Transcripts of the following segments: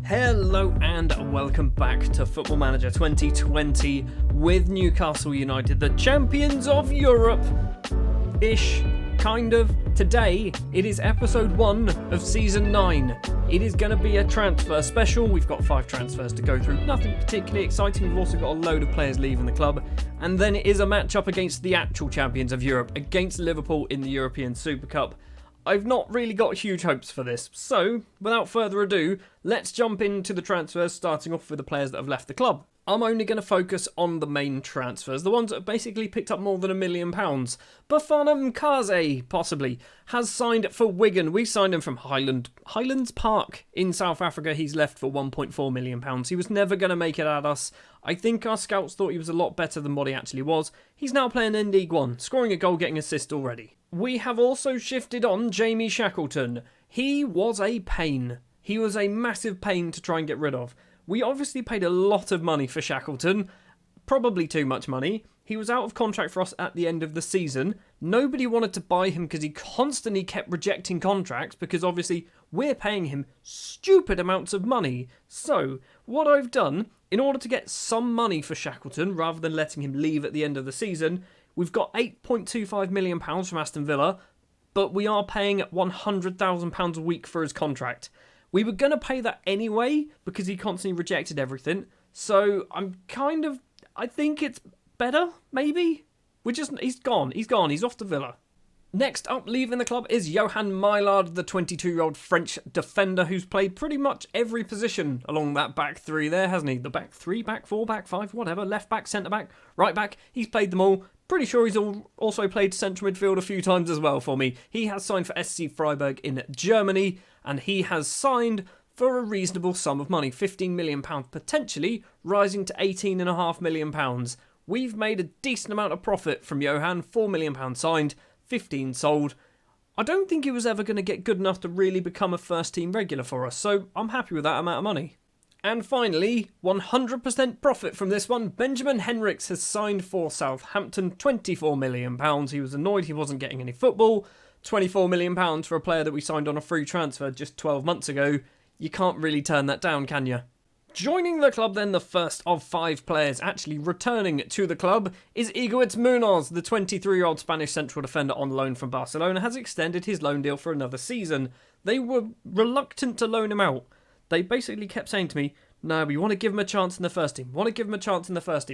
Hello and welcome back to Football Manager 2020 with Newcastle United, the champions of Europe-ish, kind of. Today, it is episode 1 of season 9. It is going to be a transfer special. We've got 5 transfers to go through. Nothing particularly exciting. We've also got a load of players leaving the club. And then it is a match-up against the actual champions of Europe, against Liverpool in the European Super Cup. I've not really got huge hopes for this, so without further ado, let's jump into the transfers, starting off with the players that have left the club. I'm only going to focus on the main transfers, the ones that have basically picked up more than £1 million. Bafana Mkaze, possibly, has signed for Wigan. We signed him from Highlands Park in South Africa. He's left for £1.4 million. He was never going to make it at us. I think our scouts thought he was a lot better than what he actually was. He's now playing in League One, scoring a goal, getting assist already. We have also shifted on Jamie Shackleton. He was a pain. He was a massive pain to try and get rid of. We obviously paid a lot of money for Shackleton, probably too much money. He was out of contract for us at the end of the season. Nobody wanted to buy him because he constantly kept rejecting contracts because obviously we're paying him stupid amounts of money. So what I've done, in order to get some money for Shackleton rather than letting him leave at the end of the season, we've got £8.25 million from Aston Villa, but we are paying £100,000 a week for his contract. We were going to pay that anyway because he constantly rejected everything. So I think it's better, maybe? He's gone. He's off to Villa. Next up, leaving the club is Johan Maillard, the 22-year-old French defender who's played pretty much every position along that back three there, hasn't he? The back 3, back 4, back 5, whatever. Left back, centre back, right back. He's played them all. Pretty sure he's also played central midfield a few times as well for me. He has signed for SC Freiburg in Germany, and he has signed for a reasonable sum of money, £15 million potentially, rising to £18.5 million. We've made a decent amount of profit from Johan, £4 million signed, 15 sold. I don't think he was ever going to get good enough to really become a first-team regular for us, so I'm happy with that amount of money. And finally, 100% profit from this one, Benjamin Henriks has signed for Southampton, £24 million. He was annoyed he wasn't getting any football. £24 million for a player that we signed on a free transfer just 12 months ago. You can't really turn that down, can you? Joining the club then, the first of 5 players actually returning to the club is Igor Munoz, the 23-year-old Spanish central defender on loan from Barcelona, has extended his loan deal for another season. They were reluctant to loan him out. They basically kept saying to me, no, we want to give him a chance in the first team.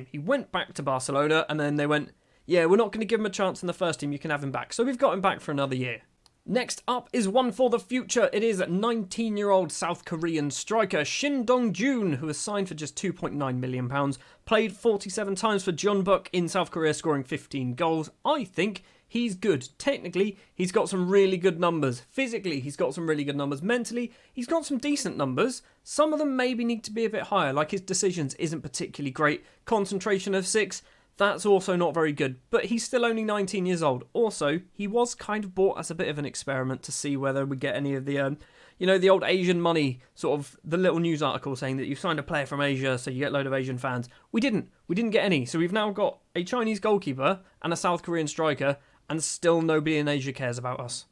He went back to Barcelona and then they went, yeah, we're not going to give him a chance in the first team, you can have him back. So we've got him back for another year. Next up is one for the future. It is 19-year-old South Korean striker Shin Dong-joon, who has signed for just £2.9 million, played 47 times for Jeonbuk in South Korea, scoring 15 goals. I think he's good. Technically, he's got some really good numbers. Physically, he's got some really good numbers. Mentally, he's got some decent numbers. Some of them maybe need to be a bit higher, like his decisions isn't particularly great. Concentration of 6, that's also not very good, but he's still only 19 years old. Also, he was kind of bought as a bit of an experiment to see whether we get any of the, the old Asian money, sort of the little news article saying that you signed a player from Asia, so you get a load of Asian fans. We didn't get any, so we've now got a Chinese goalkeeper and a South Korean striker, and still nobody in Asia cares about us.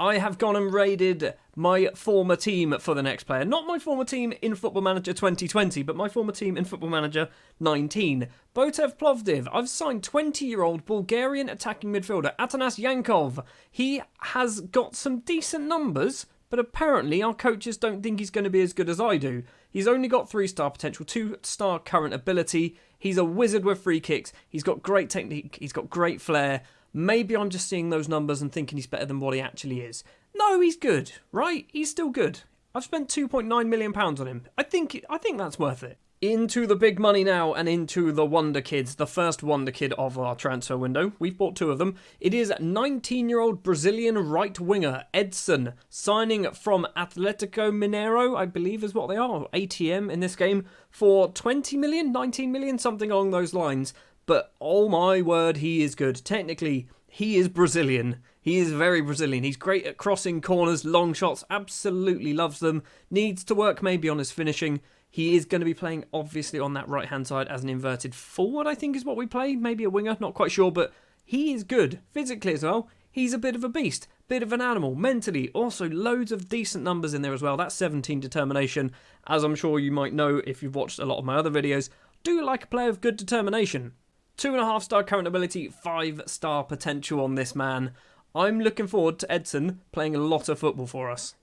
I have gone and raided my former team for the next player. Not my former team in Football Manager 2020, but my former team in Football Manager 19. Botev Plovdiv. I've signed 20-year-old Bulgarian attacking midfielder Atanas Yankov. He has got some decent numbers, but apparently our coaches don't think he's going to be as good as I do. He's only got 3-star potential, 2-star current ability. He's a wizard with free kicks. He's got great technique. He's got great flair. Maybe I'm just seeing those numbers and thinking he's better than what he actually is. No, he's good, right? He's still good. I've spent £2.9 million on him. I think that's worth it. Into the big money now and into the wonder kids, the first wonder kid of our transfer window. We've bought 2 of them. It is 19-year-old Brazilian right winger Edson, signing from Atletico Mineiro, I believe is what they are, ATM in this game, for 20 million, 19 million, something along those lines. But, oh my word, he is good. Technically, he is Brazilian. He is very Brazilian. He's great at crossing corners, long shots, absolutely loves them. Needs to work maybe on his finishing. He is going to be playing, obviously, on that right-hand side as an inverted forward, I think is what we play. Maybe a winger, not quite sure, but he is good. Physically as well, he's a bit of a beast. bit of an animal mentally. Also, loads of decent numbers in there as well. That's 17 determination. As I'm sure you might know if you've watched a lot of my other videos, do like a player of good determination. 2.5-star current ability, 5-star potential on this man. I'm looking forward to Edson playing a lot of football for us.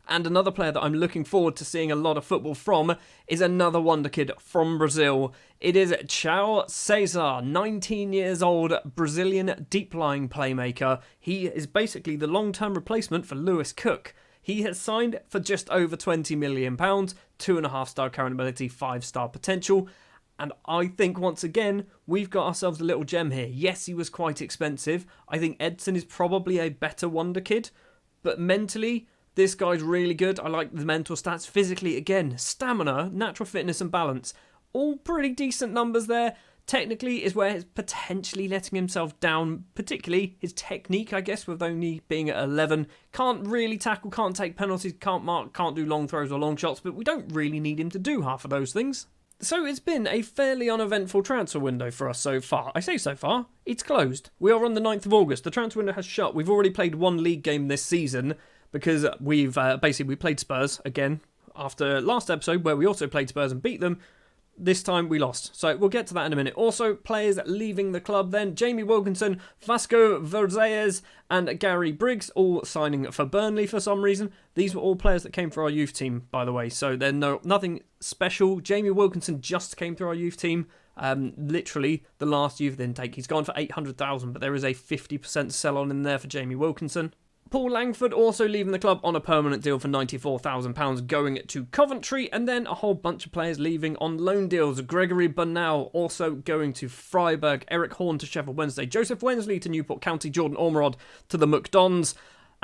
And another player that I'm looking forward to seeing a lot of football from is another wonderkid from Brazil. It is João Cesar, 19 years old, Brazilian deep-lying playmaker. He is basically the long-term replacement for Lewis Cook. He has signed for just over £20 million, 2.5-star current ability, 5-star potential. And I think, once again, we've got ourselves a little gem here. Yes, he was quite expensive. I think Edson is probably a better wonderkid. But mentally, this guy's really good. I like the mental stats. Physically, again, stamina, natural fitness and balance. All pretty decent numbers there. Technically is where he's potentially letting himself down. Particularly his technique, I guess, with only being at 11. Can't really tackle, can't take penalties, can't mark, can't do long throws or long shots. But we don't really need him to do half of those things. So it's been a fairly uneventful transfer window for us so far. I say so far, it's closed. We are on the 9th of August. The transfer window has shut. We've already played one league game this season because we've we played Spurs again after last episode where we also played Spurs and beat them. This time we lost. So we'll get to that in a minute. Also, players leaving the club then. Jamie Wilkinson, Vasco Verzez and Gary Briggs all signing for Burnley for some reason. These were all players that came through our youth team, by the way. So they're nothing special. Jamie Wilkinson just came through our youth team. Literally the last youth intake. He's gone for 800,000, but there is a 50% sell-on in there for Jamie Wilkinson. Paul Langford also leaving the club on a permanent deal for £94,000 going to Coventry, and then a whole bunch of players leaving on loan deals. Gregory Bernal also going to Freiburg, Eric Horn to Sheffield Wednesday, Joseph Wensley to Newport County, Jordan Ormerod to the McDons,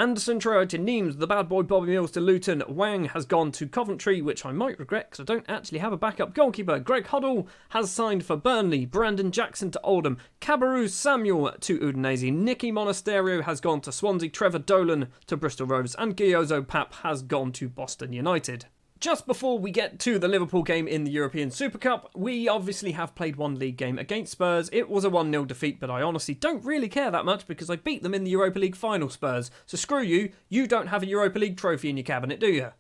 Anderson Troy to Nîmes, the bad boy Bobby Mills to Luton, Wang has gone to Coventry, which I might regret because I don't actually have a backup goalkeeper. Greg Huddle has signed for Burnley, Brandon Jackson to Oldham, Cabarrus Samuel to Udinese, Nicky Monasterio has gone to Swansea, Trevor Dolan to Bristol Rovers, and Gyozo Pap has gone to Boston United. Just before we get to the Liverpool game in the European Super Cup, we obviously have played one league game against Spurs. It was a 1-0 defeat, but I honestly don't really care that much because I beat them in the Europa League final, Spurs. So screw you, you don't have a Europa League trophy in your cabinet, do you?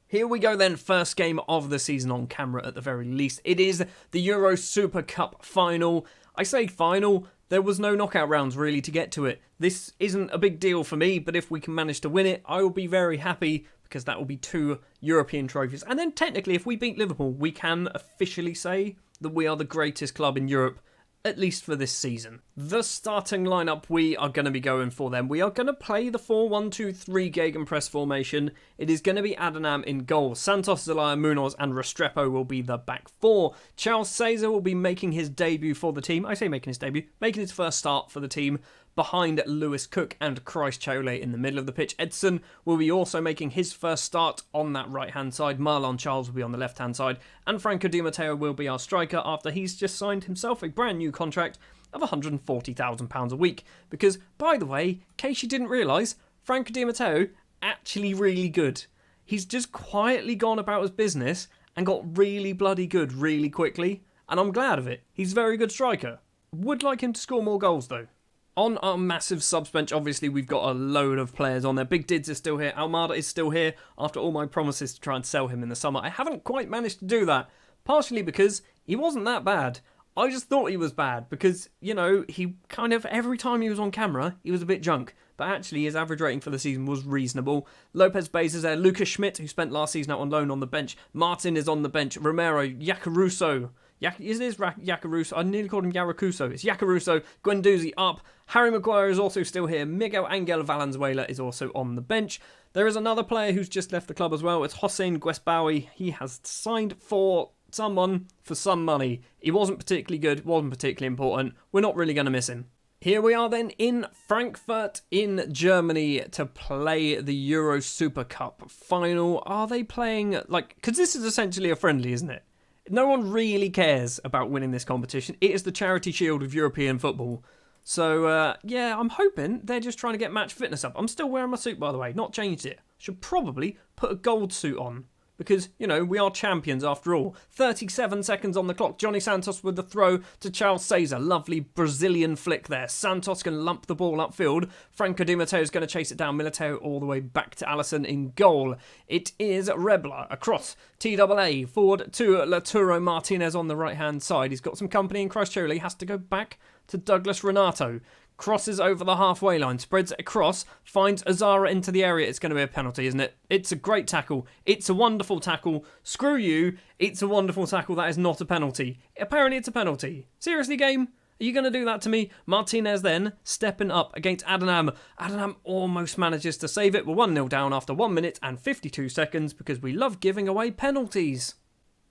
Here we go then, first game of the season on camera at the very least. It is the Euro Super Cup final. I say final, there was no knockout rounds really to get to it. This isn't a big deal for me, but if we can manage to win it, I will be very happy, because that will be 2 European trophies. And then technically, if we beat Liverpool, we can officially say that we are the greatest club in Europe, at least for this season. The starting lineup we are going to be going for then. We are going to play the 4-1-2-3 gegenpress formation. It is going to be Adonam in goal. Santos, Zelaya, Munoz and Restrepo will be the back 4. João Cesar will be making his debut for the team. I say making his debut, making his first start for the team, behind Lewis Cook and Christ Chole in the middle of the pitch. Edson will be also making his first start on that right-hand side. Marlon Charles will be on the left-hand side. And Franco Di Matteo will be our striker after he's just signed himself a brand new contract of £140,000 a week. Because, by the way, in case you didn't realise, Franco Di Matteo, actually really good. He's just quietly gone about his business and got really bloody good really quickly. And I'm glad of it. He's a very good striker. Would like him to score more goals though. On our massive subs bench, obviously, we've got a load of players on there. Big Dids is still here. Almada is still here after all my promises to try and sell him in the summer. I haven't quite managed to do that, partially because he wasn't that bad. I just thought he was bad because, you know, he kind of, every time he was on camera, he was a bit junk. But actually, his average rating for the season was reasonable. Lopez Baez is there. Lucas Schmidt, who spent last season out on loan, on the bench. Martin is on the bench. Romero, Yacaruso. Is this Yacaruso? I nearly called him Yarakuso. It's Yacaruso. Guendouzi up. Harry Maguire is also still here. Miguel Angel Valenzuela is also on the bench. There is another player who's just left the club as well. It's Hossein Guesbawi. He has signed for someone for some money. He wasn't particularly good, wasn't particularly important. We're not really going to miss him. Here we are then in Frankfurt in Germany to play the Euro Super Cup final. Are they playing, because this is essentially a friendly, isn't it? No one really cares about winning this competition. It is the charity shield of European football. So, yeah, I'm hoping they're just trying to get match fitness up. I'm still wearing my suit, by the way. Not changed it. Should probably put a gold suit on because, you know, we are champions after all. 37 seconds on the clock. Johnny Santos with the throw to Charles Cesar. Lovely Brazilian flick there. Santos can lump the ball upfield. Franco Di Matteo is going to chase it down. Militao all the way back to Alisson in goal. It is Rebler across TAA forward to Lautaro Martinez on the right-hand side. He's got some company in Christchurch. He has to go back to Douglas Renato. Crosses over the halfway line, spreads it across, finds Azara into the area. It's going to be a penalty, isn't it? It's a great tackle. It's a wonderful tackle. Screw you. It's a wonderful tackle. That is not a penalty. Apparently it's a penalty. Seriously, game? Are you going to do that to me? Martinez then stepping up against Adnan. Adnan almost manages to save it. We're 1-0 down after 1 minute and 52 seconds because we love giving away penalties.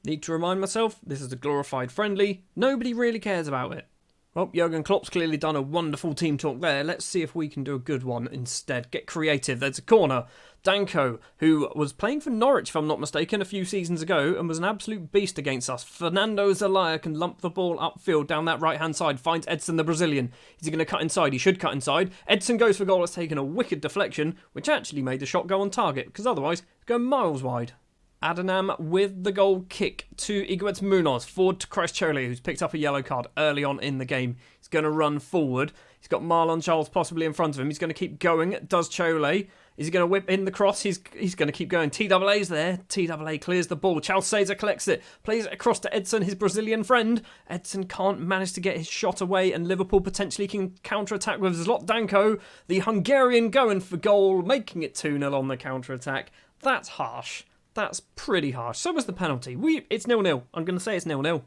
Need to remind myself, this is a glorified friendly. Nobody really cares about it. Well, Jurgen Klopp's clearly done a wonderful team talk there. Let's see if we can do a good one instead. Get creative. There's a corner. Danko, who was playing for Norwich, if I'm not mistaken, a few seasons ago, and was an absolute beast against us. Fernando Zelaya can lump the ball upfield down that right-hand side. Finds Edson, the Brazilian. Is he going to cut inside? He should cut inside. Edson goes for goal. It's taken a wicked deflection, which actually made the shot go on target, because otherwise it's going miles wide. Adenam with the goal kick to Iguez Munoz, forward to Christchurch, who's picked up a yellow card early on in the game. He's going to run forward. He's got Marlon Charles possibly in front of him. He's going to keep going. Does Chole. Is he going to whip in the cross? He's going to keep going. TAA's there. TAA clears the ball. Charles Cesar collects it. Plays it across to Edson, his Brazilian friend. Edson can't manage to get his shot away, and Liverpool potentially can counter-attack with Zlot Danko, the Hungarian, going for goal, making it 2-0 on the counter-attack. That's harsh. That's pretty harsh. So was the penalty. It's 0-0. I'm going to say it's 0-0.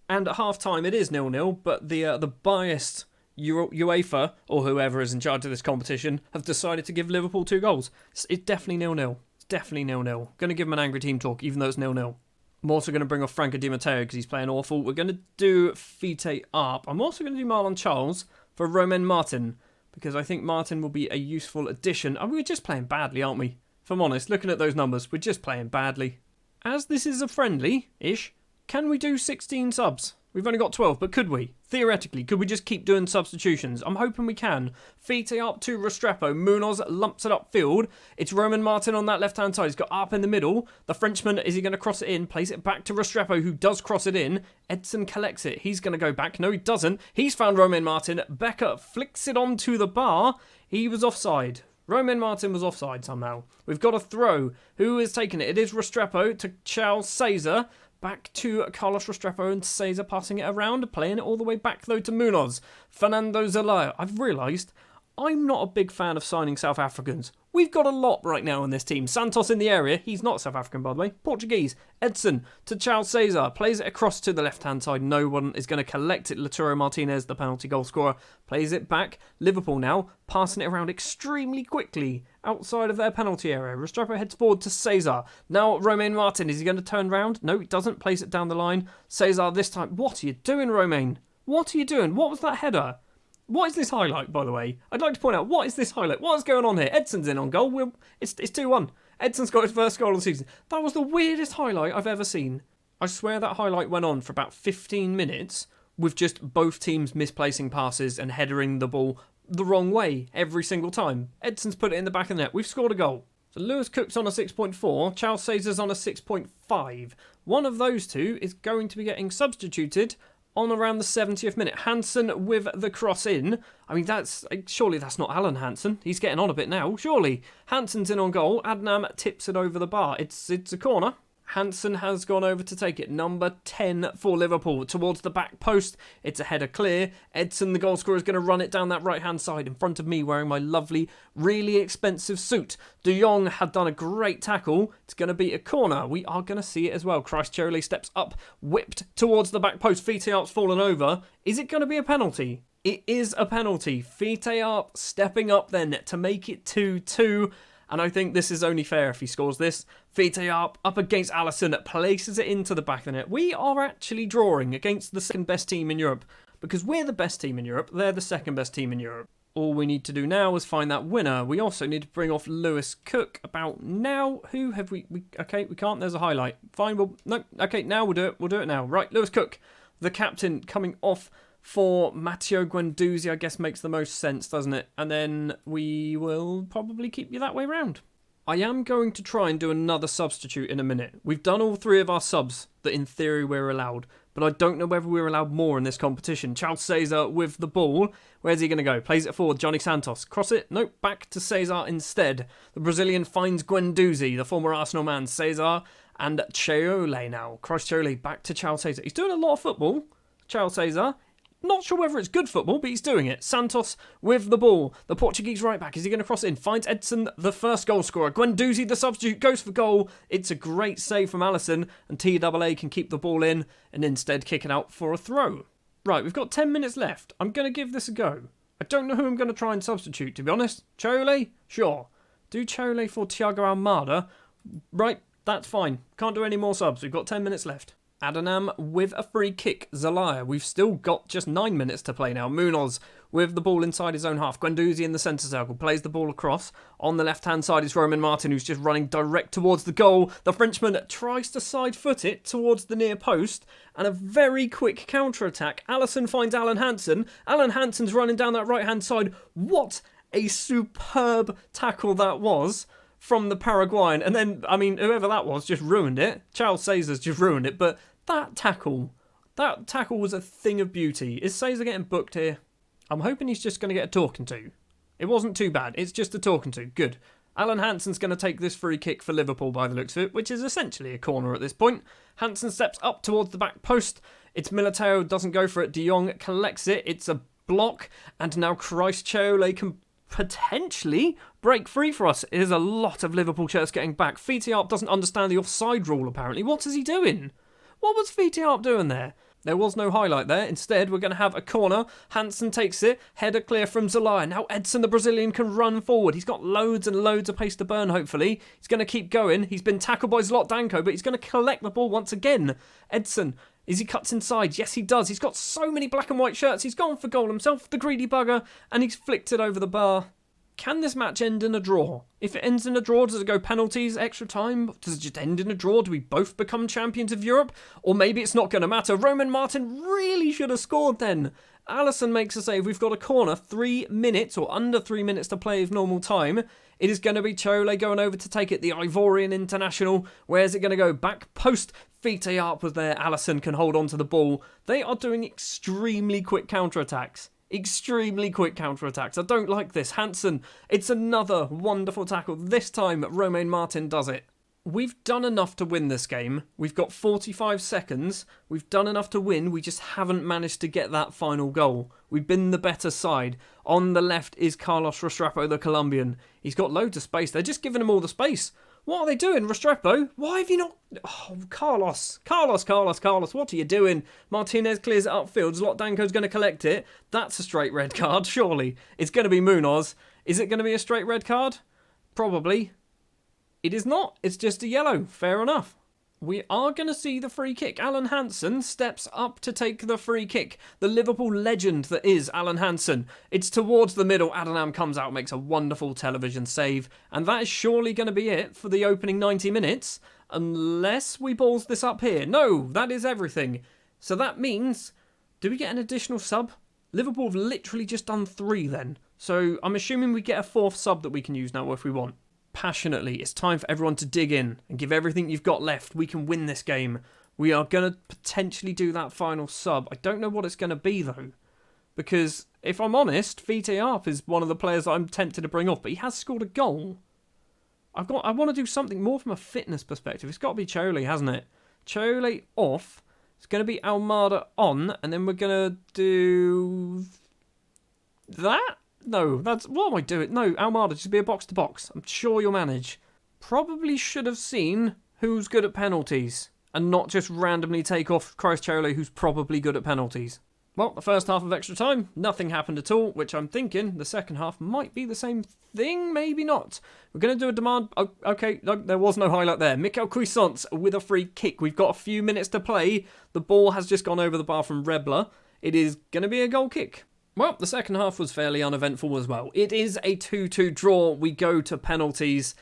And at half-time it is 0-0, but the biased UEFA, or whoever is in charge of this competition, have decided to give Liverpool 2 goals. It's definitely 0-0. It's definitely 0-0. Going to give him an angry team talk, even though it's 0-0. I'm also going to bring off Franco Di Matteo because he's playing awful. We're going to do Fite up. I'm also going to do Marlon Charles for Romain Martin, because I think Martin will be a useful addition. We're just playing badly, aren't we? If I'm honest, looking at those numbers, we're just playing badly. As this is a friendly-ish, can we do 16 subs? We've only got 12, but could we? Theoretically, could we just keep doing substitutions? I'm hoping we can. Fite up to Restrepo. Munoz lumps it upfield. It's Roman Martin on that left-hand side. He's got up in the middle. The Frenchman, is he going to cross it in? Plays it back to Restrepo, who does cross it in. Edson collects it. He's going to go back. No, he doesn't. He's found Roman Martin. Becker flicks it onto the bar. He was offside. Romain Martin was offside somehow. We've got a throw. Who is taking it? It is Restrepo to Charles Cesar. Back to Carlos Restrepo, and Cesar passing it around. Playing it all the way back though to Munoz. Fernando Zelaya. I've realised I'm not a big fan of signing South Africans. We've got a lot right now in this team. Santos in the area. He's not South African, by the way. Portuguese. Edson to Charles Cesar. Plays it across to the left-hand side. No one is going to collect it. Lautaro Martinez, the penalty goal scorer, plays it back. Liverpool now passing it around extremely quickly outside of their penalty area. Restrepo heads forward to Cesar. Now Romain Martin. Is he going to turn round? No, he doesn't. Plays it down the line. Cesar this time. What are you doing, Romain? What are you doing? What was that header? What is this highlight, by the way? I'd like to point out, what is this highlight? What's going on here? Edson's in on goal. It's 2-1. Edson's got his first goal of the season. That was the weirdest highlight I've ever seen. I swear that highlight went on for about 15 minutes with just both teams misplacing passes and headering the ball the wrong way every single time. Edson's put it in the back of the net. We've scored a goal. So Lewis Cook's on a 6.4. Charles Cesar's on a 6.5. One of those two is going to be getting substituted on around the 70th minute. Hansen with the cross in. I mean, surely that's not Alan Hansen. He's getting on a bit now, surely. Hansen's in on goal. Adnam tips it over the bar. It's a corner. Hansen has gone over to take it. Number 10 for Liverpool towards the back post. It's a header clear. Edson, the goal scorer, is going to run it down that right-hand side in front of me wearing my lovely, really expensive suit. De Jong had done a great tackle. It's going to be a corner. We are going to see it as well. Christchurch steps up, whipped towards the back post. Fite fallen over. Is it going to be a penalty? It is a penalty. Fite stepping up then to make it 2-2. And I think this is only fair if he scores this. Fite up against Alisson, places it into the back of the net. We are actually drawing against the second best team in Europe. Because we're the best team in Europe, they're the second best team in Europe. All we need to do now is find that winner. We also need to bring off Lewis Cook about now. Who have we okay, we can't, there's a highlight. Fine, no, okay, now we'll do it. We'll do it now. Right, Lewis Cook, the captain, coming off for Matteo Guendouzi, I guess makes the most sense, doesn't it? And then we will probably keep you that way round. I am going to try and do another substitute in a minute. We've done all 3 of our subs that in theory we're allowed, but I don't know whether we're allowed more in this competition. Charles Cesar with the ball. Where's he going to go? Plays it forward. Johnny Santos. Cross it. Nope. Back to Cesar instead. The Brazilian finds Guendouzi, the former Arsenal man. Cesar and Cheole now. Cross Cheole back to Charles Cesar. He's doing a lot of football. Charles Cesar. Not sure whether it's good football, but he's doing it. Santos with the ball. The Portuguese right back. Is he going to cross it in? Finds Edson, the first goal scorer. Guendouzi, the substitute, goes for goal. It's a great save from Alisson, and TAA can keep the ball in and instead kick it out for a throw. Right, we've got 10 minutes left. I'm going to give this a go. I don't know who I'm going to try and substitute, to be honest. Chole? Sure. Do Chole for Thiago Almada. Right, that's fine. Can't do any more subs. We've got 10 minutes left. Adonam with a free kick. Zelaya. We've still got just 9 minutes to play now. Munoz with the ball inside his own half. Guendouzi in the centre circle. Plays the ball across. On the left-hand side is Roman Martin, who's just running direct towards the goal. The Frenchman tries to side-foot it towards the near post. And a very quick counter-attack. Alisson finds Alan Hansen. Alan Hansen's running down that right-hand side. What a superb tackle that was from the Paraguayan. And then, I mean, whoever that was just ruined it. Charles Cesar's just ruined it. But that tackle was a thing of beauty. Is Cesar getting booked here? I'm hoping he's just going to get a talking to. It wasn't too bad. It's just a talking to. Good. Alan Hansen's going to take this free kick for Liverpool by the looks of it, which is essentially a corner at this point. Hansen steps up towards the back post. It's Militao, doesn't go for it. De Jong collects it. It's a block. And now Christ Cheole can potentially break free for us. There's a lot of Liverpool shirts getting back. Fitiarp doesn't understand the offside rule, apparently. What is he doing? What was Fitiarp doing there? There was no highlight there. Instead, we're going to have a corner. Hansen takes it. Header clear from Zelaya. Now Edson, the Brazilian, can run forward. He's got loads and loads of pace to burn, hopefully. He's going to keep going. He's been tackled by Zlotdanko, but he's going to collect the ball once again. Edson, is he cuts inside? Yes, he does. He's got so many black and white shirts. He's gone for goal himself, the greedy bugger, and he's flicked it over the bar. Can this match end in a draw? If it ends in a draw, does it go penalties, extra time? Does it just end in a draw? Do we both become champions of Europe? Or maybe it's not going to matter. Roman Martin really should have scored then. Alisson makes a save. We've got a corner. 3 minutes or under 3 minutes to play of normal time. It is going to be Chole going over to take it. The Ivorian international. Where's it going to go? Back post. Fitiarp was there. Alisson can hold on to the ball. They are doing extremely quick counter-attacks. Extremely quick counter-attacks. I don't like this. Hansen, it's another wonderful tackle. This time, Romain Martin does it. We've done enough to win this game. We've got 45 seconds. We've done enough to win. We just haven't managed to get that final goal. We've been the better side. On the left is Carlos Restrepo, the Colombian. He's got loads of space. They're just giving him all the space. What are they doing, Restrepo? Why have you not... Oh, Carlos, what are you doing? Martinez clears it upfield. Zlotdanko's going to collect it. That's a straight red card, surely. It's going to be Munoz. Is it going to be a straight red card? Probably. It is not. It's just a yellow. Fair enough. We are going to see the free kick. Alan Hansen steps up to take the free kick. The Liverpool legend that is Alan Hansen. It's towards the middle. Adonam comes out, makes a wonderful television save. And that is surely going to be it for the opening 90 minutes. Unless we balls this up here. No, that is everything. So that means... Do we get an additional sub? Liverpool have literally just done 3 then. So I'm assuming we get a 4th sub that we can use now if we want. Passionately, it's time for everyone to dig in and give everything you've got left. We can win this game. We are going to potentially do that final sub. I don't know what it's going to be though, because if I'm honest, Fitiarp is one of the players that I'm tempted to bring off, but he has scored a goal. I want to do something more from a fitness perspective. It's got to be Chole, hasn't it? Chole off. It's going to be Almada on, and then we're going to do that. No, what am I doing? No, Almada, just be a box-to-box. I'm sure you'll manage. Probably should have seen who's good at penalties and not just randomly take off Christ Chole, who's probably good at penalties. Well, the first half of extra time, nothing happened at all, which I'm thinking the second half might be the same thing, maybe not. We're going to do a demand... Oh, okay, no, there was no highlight there. Mikel Cuisance with a free kick. We've got a few minutes to play. The ball has just gone over the bar from Rebler. It is going to be a goal kick. Well, the second half was fairly uneventful as well. It is a 2-2 draw. We go to penalties.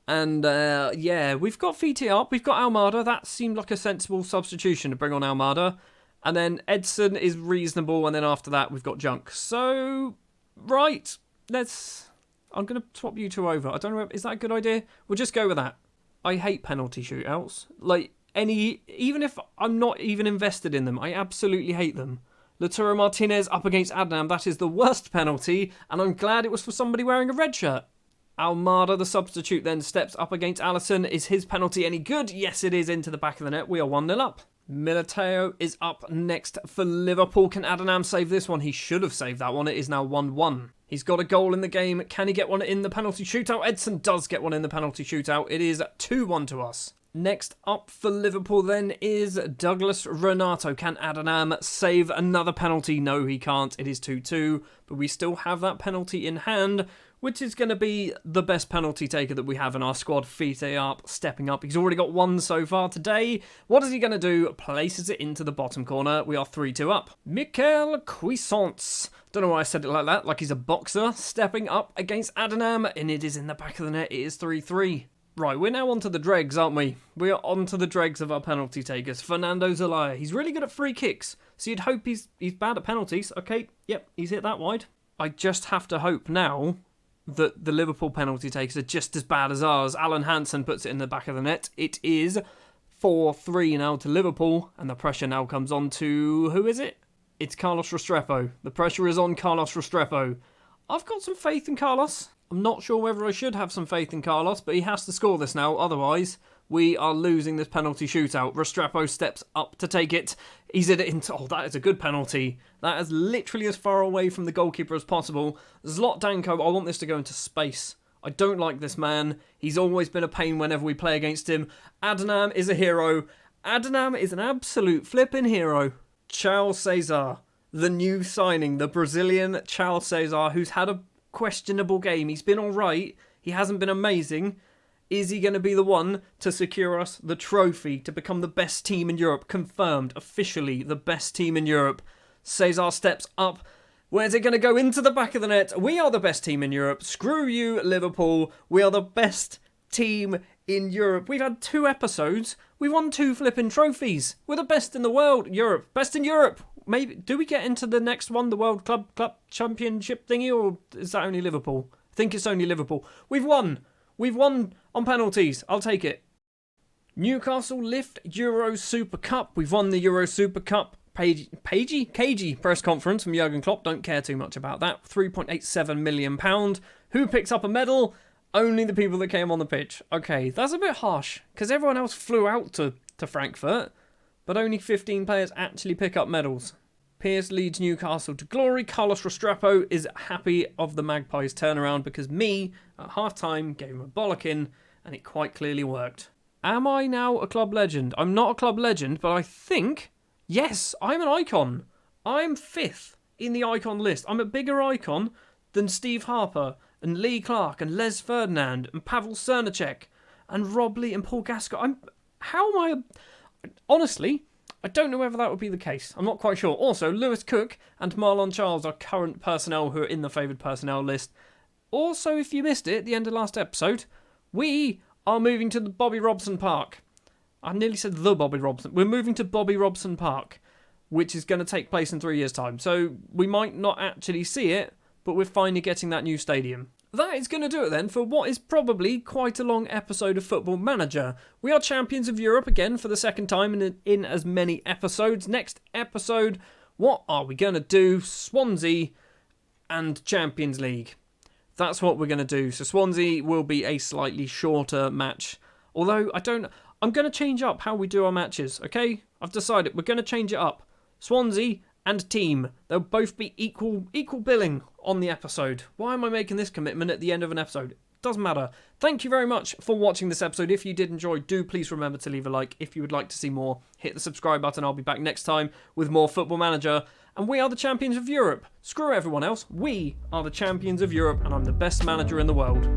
And, yeah, we've got Fitiarp, we've got Almada. That seemed like a sensible substitution to bring on Almada. And then Edson is reasonable. And then after that, we've got Junk. So, right, let's... I'm going to swap you two over. I don't know, is that a good idea? We'll just go with that. I hate penalty shootouts. Like, even if I'm not even invested in them, I absolutely hate them. Lautaro Martinez up against Adnam, that is the worst penalty, and I'm glad it was for somebody wearing a red shirt. Almada, the substitute, then steps up against Alisson. Is his penalty any good? Yes, it is, into the back of the net. We are 1-0 up. Militao is up next for Liverpool. Can Adnam save this one? He should have saved that one. It is now 1-1. He's got a goal in the game. Can he get one in the penalty shootout? Edson does get one in the penalty shootout. It is 2-1 to us. Next up for Liverpool then is Douglas Renato. Can Adnam save another penalty? No, he can't. It is 2-2, but we still have that penalty in hand, which is going to be the best penalty taker that we have in our squad. Fite up, stepping up. He's already got one so far today. What is he going to do? Places it into the bottom corner. We are 3-2 up. Michael Cuisance. Don't know why I said it like that, like he's a boxer. Stepping up against Adnam, and it is in the back of the net. It is 3-3. Right, we're now onto the dregs, aren't we? We are onto the dregs of our penalty takers. Fernando Zelaya. He's really good at free kicks, so you'd hope he's bad at penalties. Okay, yep, he's hit that wide. I just have to hope now that the Liverpool penalty takers are just as bad as ours. Alan Hansen puts it in the back of the net. It is 4-3 now to Liverpool, and the pressure now comes on to... who is it? It's Carlos Restrepo. The pressure is on Carlos Restrepo. I've got some faith in Carlos. I'm not sure whether I should have some faith in Carlos, but he has to score this now. Otherwise, we are losing this penalty shootout. Restrepo steps up to take it. He's hit it into... oh, that is a good penalty. That is literally as far away from the goalkeeper as possible. Zlotdanko, I want this to go into space. I don't like this man. He's always been a pain whenever we play against him. Adnam is a hero. Adnam is an absolute flipping hero. Charles Cesar, the new signing, the Brazilian Charles Cesar, who's had a questionable game. He's been alright. He hasn't been amazing. Is he going to be the one to secure us the trophy to become the best team in Europe? Confirmed, officially, the best team in Europe. Cesar steps up. Where's it going to go? Into the back of the net. We are the best team in Europe. Screw you, Liverpool. We are the best team in Europe. We've had 2 episodes. We've won 2 flipping trophies. We're the best in the world. Europe. Best in Europe. Maybe do we get into the next one, the World Club Championship thingy, or is that only Liverpool? I think it's only Liverpool. We've won. We've won on penalties. I'll take it. Newcastle lift Euro Super Cup. We've won the Euro Super Cup. Cagey press conference from Jurgen Klopp. Don't care too much about that. £3.87 million. Who picks up a medal? Only the people that came on the pitch. Okay, that's a bit harsh, because everyone else flew out to Frankfurt. But only 15 players actually pick up medals. Pearce leads Newcastle to glory. Carlos Restrepo is happy of the Magpies' turnaround because me, at half-time, gave him a bollocking, and it quite clearly worked. Am I now a club legend? I'm not a club legend, but I think, yes, I'm an icon. I'm 5th in the icon list. I'm a bigger icon than Steve Harper and Lee Clark and Les Ferdinand and Pavel Cernacek and Rob Lee and Paul Gascoigne. Honestly, I don't know whether that would be the case. I'm not quite sure. Also, Lewis Cook and Marlon Charles are current personnel who are in the favoured personnel list. Also, if you missed it at the end of last episode, we are moving to the Bobby Robson Park. I nearly said the Bobby Robson. We're moving to Bobby Robson Park, which is going to take place in 3 years' time. So we might not actually see it, but we're finally getting that new stadium. That is going to do it then for what is probably quite a long episode of Football Manager. We are champions of Europe again for the second time in as many episodes. Next episode, what are we going to do? Swansea and Champions League. That's what we're going to do. So Swansea will be a slightly shorter match. Although I'm going to change up how we do our matches, okay? I've decided we're going to change it up. Swansea and team. They'll both be equal billing on the episode. Why am I making this commitment at the end of an episode? Doesn't matter. Thank you very much for watching this episode. If you did enjoy, do please remember to leave a like. If you would like to see more, hit the subscribe button. I'll be back next time with more Football Manager. And we are the champions of Europe. Screw everyone else. We are the champions of Europe, and I'm the best manager in the world.